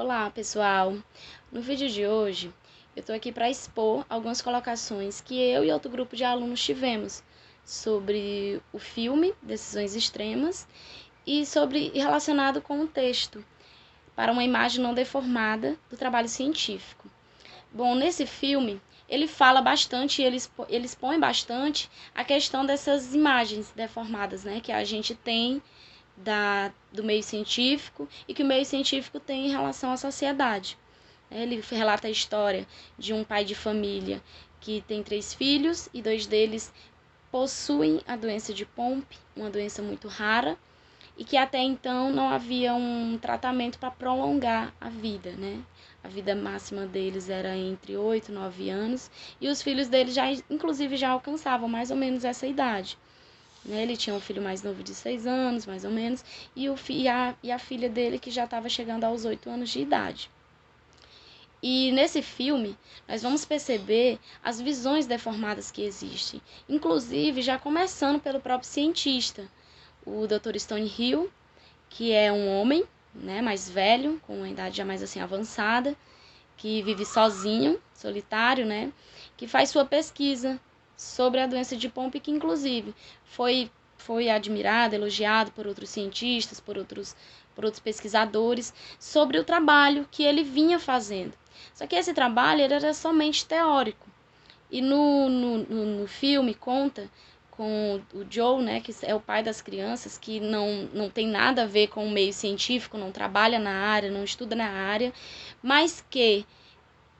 Olá, pessoal! No vídeo de hoje, eu estou aqui para expor algumas colocações que eu e outro grupo de alunos tivemos sobre o filme Decisões Extremas e relacionado com o texto, para uma imagem não deformada do trabalho científico. Bom, nesse filme, ele fala bastante, ele expõe bastante a questão dessas imagens deformadas, né, que a gente tem do meio científico e que o meio científico tem em relação à sociedade. Ele relata a história de um pai de família que tem 3 filhos e 2 deles possuem a doença de Pompe, uma doença muito rara, e que até então não havia um tratamento para prolongar a vida, né? A vida máxima deles era entre 8 e 9 anos, e os filhos deles inclusive já alcançavam mais ou menos essa idade. Ele tinha um filho mais novo de 6 anos, mais ou menos, e a filha dele que já estava chegando aos 8 anos de idade. E nesse filme, nós vamos perceber as visões deformadas que existem, inclusive já começando pelo próprio cientista, o Dr. Stonehill, que é um homem, né, mais velho, com uma idade já mais assim avançada, que vive sozinho, solitário, né, que faz sua pesquisa sobre a doença de Pompe, que inclusive foi admirado, elogiado por outros cientistas, por outros pesquisadores, sobre o trabalho que ele vinha fazendo. Só que esse trabalho era somente teórico. E no filme conta com o Joe, né, que é o pai das crianças, que não tem nada a ver com o meio científico, não trabalha na área, não estuda na área, mas que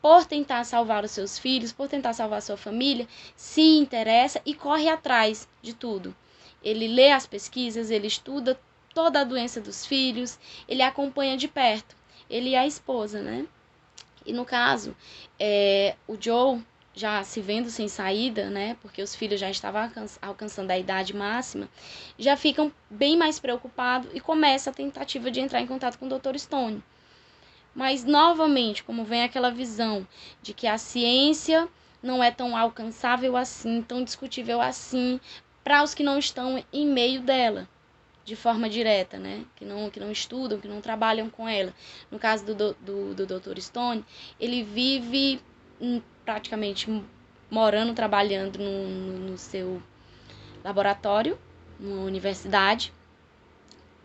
por tentar salvar os seus filhos, por tentar salvar a sua família, se interessa e corre atrás de tudo. Ele lê as pesquisas, ele estuda toda a doença dos filhos, ele acompanha de perto, ele e a esposa, né? E no caso, o Joe, já se vendo sem saída, né, porque os filhos já estavam alcançando a idade máxima, já ficam bem mais preocupados e começa a tentativa de entrar em contato com o Dr. Stone. Mas, novamente, como vem aquela visão de que a ciência não é tão alcançável assim, tão discutível assim, para os que não estão em meio dela, de forma direta, né? Que não estudam, que não trabalham com ela. No caso do Dr. Stone, ele vive praticamente morando, trabalhando no seu laboratório, numa universidade,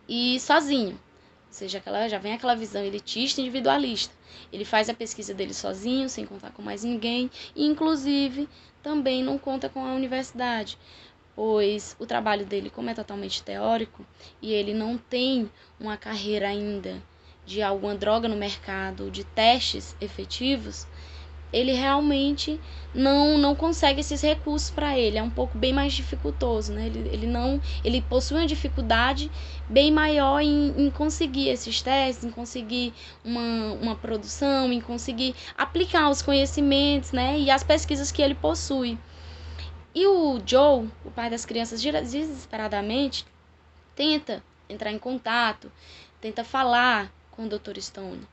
e sozinho. Ou seja, já vem aquela visão elitista e individualista. Ele faz a pesquisa dele sozinho, sem contar com mais ninguém, e inclusive também não conta com a universidade, pois o trabalho dele, como é totalmente teórico, e ele não tem uma carreira ainda de alguma droga no mercado, de testes efetivos, ele realmente não consegue esses recursos para ele, é um pouco bem mais dificultoso, né? Ele possui uma dificuldade bem maior em conseguir esses testes, em conseguir uma produção, em conseguir aplicar os conhecimentos, né, e as pesquisas que ele possui. E o Joe, o pai das crianças, desesperadamente tenta entrar em contato, tenta falar com o Dr. Stone,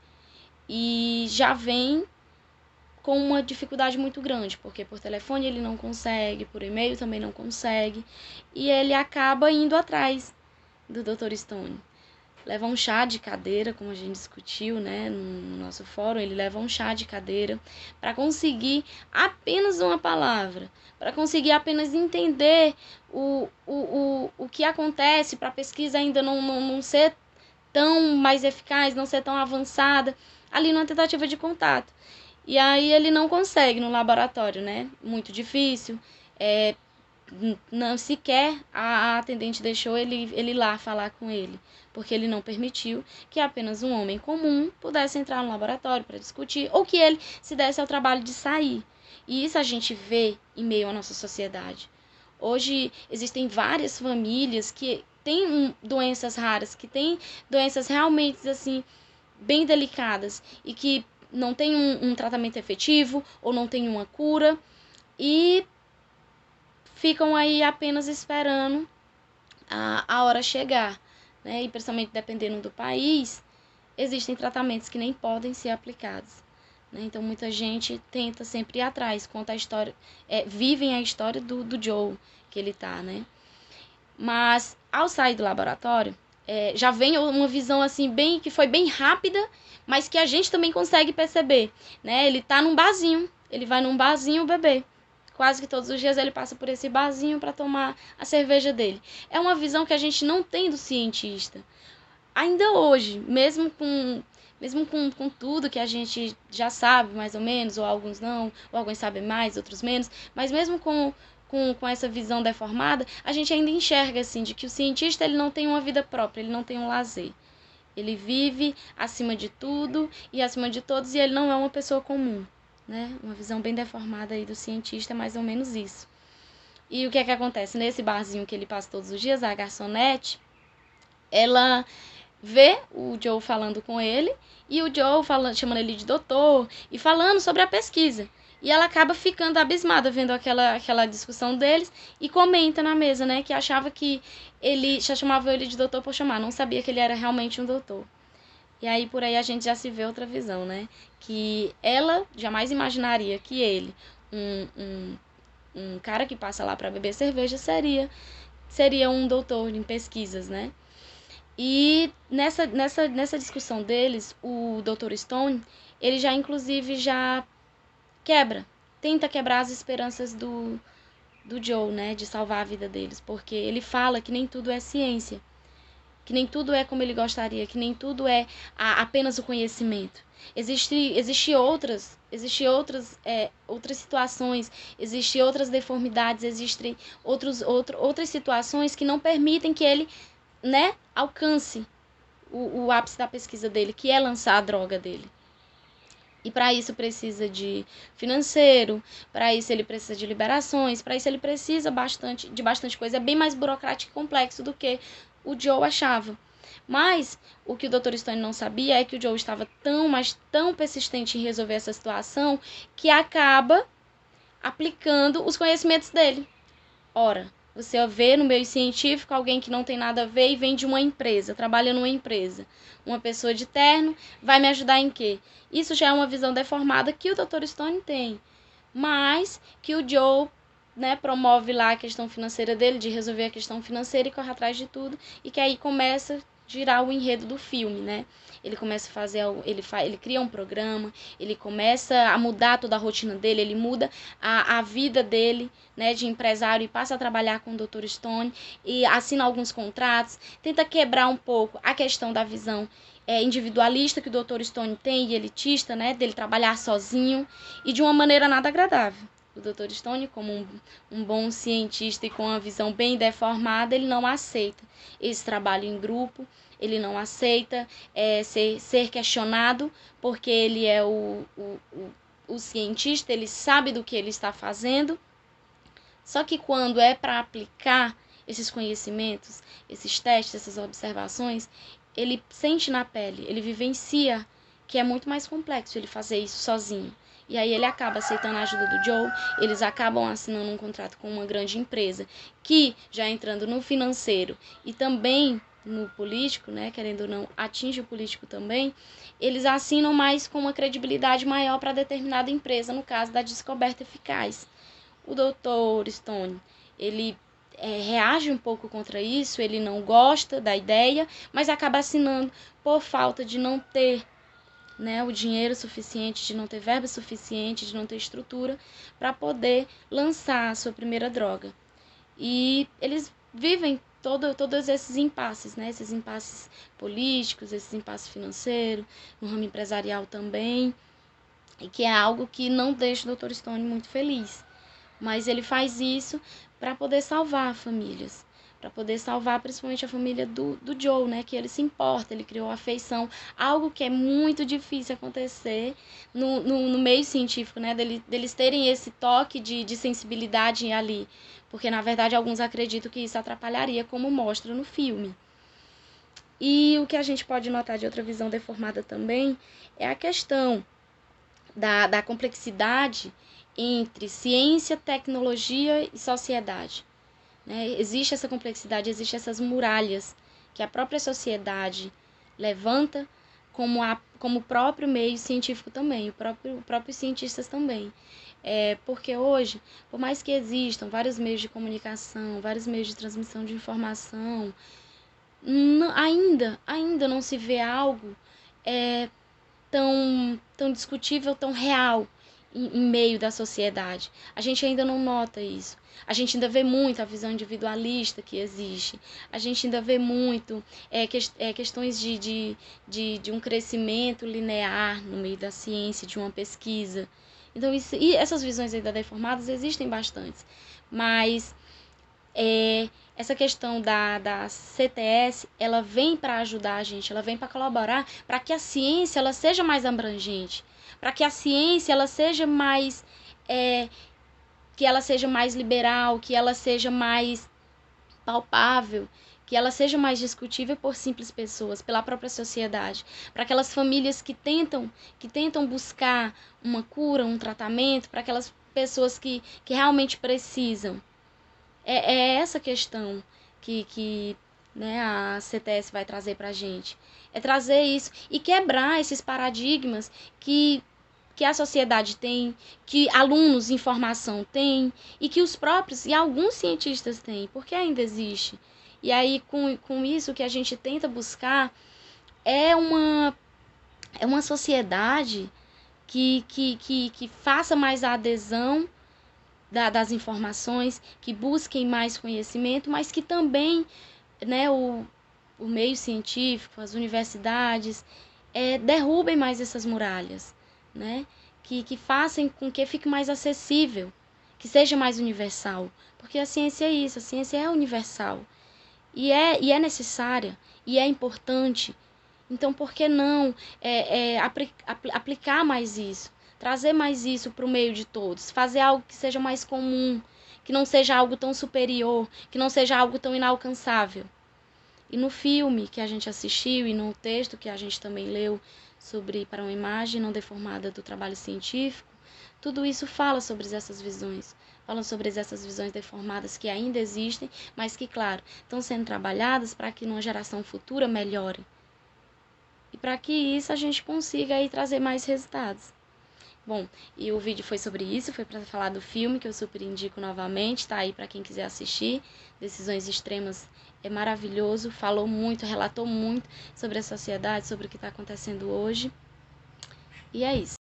e já vem com uma dificuldade muito grande, porque por telefone ele não consegue, por e-mail também não consegue, e ele acaba indo atrás do Dr. Stone. Leva um chá de cadeira, como a gente discutiu, né, no nosso fórum, ele leva um chá de cadeira para conseguir apenas uma palavra, para conseguir apenas entender o que acontece, para a pesquisa ainda não ser tão mais eficaz, não ser tão avançada, ali numa tentativa de contato. E aí ele não consegue no laboratório, né? Muito difícil. Não sequer a atendente deixou ele lá falar com ele, porque ele não permitiu que apenas um homem comum pudesse entrar no laboratório para discutir, ou que ele se desse ao trabalho de sair. E isso a gente vê em meio à nossa sociedade. Hoje existem várias famílias que têm doenças raras, que têm doenças realmente assim bem delicadas e que não tem um tratamento efetivo ou não tem uma cura e ficam aí apenas esperando a hora chegar, né? E principalmente dependendo do país, existem tratamentos que nem podem ser aplicados, né? Então muita gente tenta sempre ir atrás, conta a história, vivem a história do Joe que ele tá, né? Mas ao sair do laboratório, já vem uma visão assim que foi bem rápida, mas que a gente também consegue perceber, né? Ele tá num barzinho, ele vai num barzinho beber. Quase que todos os dias ele passa por esse barzinho para tomar a cerveja dele. É uma visão que a gente não tem do cientista. Ainda hoje, mesmo com tudo que a gente já sabe, mais ou menos, ou alguns não, ou alguns sabem mais, outros menos, mas mesmo com essa visão deformada, a gente ainda enxerga assim, de que o cientista ele não tem uma vida própria, ele não tem um lazer. Ele vive acima de tudo e acima de todos, e ele não é uma pessoa comum, né? Uma visão bem deformada aí do cientista é mais ou menos isso. E o que é que acontece? Nesse barzinho que ele passa todos os dias, a garçonete, ela vê o Joe falando com ele, e o Joe chamando ele de doutor, e falando sobre a pesquisa. E ela acaba ficando abismada vendo aquela discussão deles, e comenta na mesa, né, que achava que ele já chamava ele de doutor por chamar, não sabia que ele era realmente um doutor. E aí por aí a gente já se vê outra visão, né, que ela jamais imaginaria que ele, um cara que passa lá para beber cerveja, seria um doutor em pesquisas, né. E nessa discussão deles, o Dr. Stone, ele já inclusive já tenta quebrar as esperanças do Joe, né, de salvar a vida deles, porque ele fala que nem tudo é ciência, que nem tudo é como ele gostaria, que nem tudo é apenas o conhecimento. Outras situações, existem outras deformidades, existem outras situações que não permitem que ele, né, alcance o ápice da pesquisa dele, que é lançar a droga dele. E para isso precisa de financeiro, para isso ele precisa de liberações, para isso ele precisa de bastante coisa. É bem mais burocrático e complexo do que o Joe achava. Mas o que o Dr. Stone não sabia é que o Joe estava tão persistente em resolver essa situação que acaba aplicando os conhecimentos dele. Ora, você vê no meio científico alguém que não tem nada a ver e vem de uma empresa, trabalha numa empresa. Uma pessoa de terno vai me ajudar em quê? Isso já é uma visão deformada que o Dr. Stone tem, mas que o Joe, né, promove lá a questão financeira dele, de resolver a questão financeira e corre atrás de tudo, e que aí começa a girar o enredo do filme, né? Ele começa a fazer, ele cria um programa, ele começa a mudar toda a rotina dele, ele muda a vida dele, né, de empresário, e passa a trabalhar com o Dr. Stone e assina alguns contratos, tenta quebrar um pouco a questão da visão individualista que o Dr. Stone tem e elitista, né, dele trabalhar sozinho e de uma maneira nada agradável. O Dr. Stone, como um bom cientista e com uma visão bem deformada, ele não aceita esse trabalho em grupo, ele não aceita ser questionado, porque ele é o cientista, ele sabe do que ele está fazendo. Só que quando é para aplicar esses conhecimentos, esses testes, essas observações, ele sente na pele, ele vivencia que é muito mais complexo ele fazer isso sozinho. E aí ele acaba aceitando a ajuda do Joe, eles acabam assinando um contrato com uma grande empresa, que já entrando no financeiro e também no político, né, querendo ou não, atinge o político também, eles assinam mais com uma credibilidade maior para determinada empresa, no caso da descoberta eficaz. O Dr. Stone, ele reage um pouco contra isso, ele não gosta da ideia, mas acaba assinando por falta de não ter, né, o dinheiro suficiente, de não ter verba suficiente, de não ter estrutura para poder lançar a sua primeira droga. E eles vivem todos esses impasses, né, esses impasses políticos, esses impasses financeiros, no ramo empresarial também, e que é algo que não deixa o Dr. Stone muito feliz. Mas ele faz isso para poder salvar famílias, para poder salvar principalmente a família do Joe, né? Que ele se importa, ele criou afeição, algo que é muito difícil acontecer no meio científico, né? Deles terem esse toque de sensibilidade ali, porque na verdade alguns acreditam que isso atrapalharia, como mostra no filme. E o que a gente pode notar de outra visão deformada também é a questão da complexidade entre ciência, tecnologia e sociedade. Né? Existe essa complexidade, existem essas muralhas que a própria sociedade levanta, como o próprio meio científico também, os próprios cientistas também. Porque hoje, por mais que existam vários meios de comunicação, vários meios de transmissão de informação, ainda não se vê algo tão discutível, tão real em meio da sociedade. A gente ainda não nota isso. A gente ainda vê muito a visão individualista que existe. A gente ainda vê muito questões de um crescimento linear no meio da ciência, de uma pesquisa. Então, e essas visões ainda deformadas existem bastante. Mas essa questão da CTS, ela vem para ajudar a gente, ela vem para colaborar para que a ciência ela seja mais abrangente, para que a ciência ela seja mais que ela seja mais liberal, que ela seja mais palpável, que ela seja mais discutível por simples pessoas, pela própria sociedade, para aquelas famílias que tentam buscar uma cura, um tratamento, para aquelas pessoas que realmente precisam. É essa questão que né, a CTS vai trazer para a gente. É trazer isso e quebrar esses paradigmas que a sociedade tem, que alunos em formação têm e que os próprios e alguns cientistas têm, porque ainda existe. E aí, com isso, o que a gente tenta buscar é uma sociedade que faça mais a adesão das informações, que busquem mais conhecimento, mas que também né, o meio científico, as universidades, derrubem mais essas muralhas, né? Que façam com que fique mais acessível, que seja mais universal. Porque a ciência é isso, a ciência é universal. E é necessária, e é importante. Então, por que não aplicar mais isso? Trazer mais isso para o meio de todos. Fazer algo que seja mais comum, que não seja algo tão superior, que não seja algo tão inalcançável. E no filme que a gente assistiu e no texto que a gente também leu sobre Para uma Imagem Não Deformada do Trabalho Científico, tudo isso fala sobre essas visões. Fala sobre essas visões deformadas que ainda existem, mas que, claro, estão sendo trabalhadas para que numa geração futura melhore. E para que isso a gente consiga aí trazer mais resultados. Bom, e o vídeo foi sobre isso, foi para falar do filme, que eu super indico novamente, tá aí para quem quiser assistir. Decisões Extremas é maravilhoso, falou muito, relatou muito sobre a sociedade, sobre o que está acontecendo hoje. E é isso.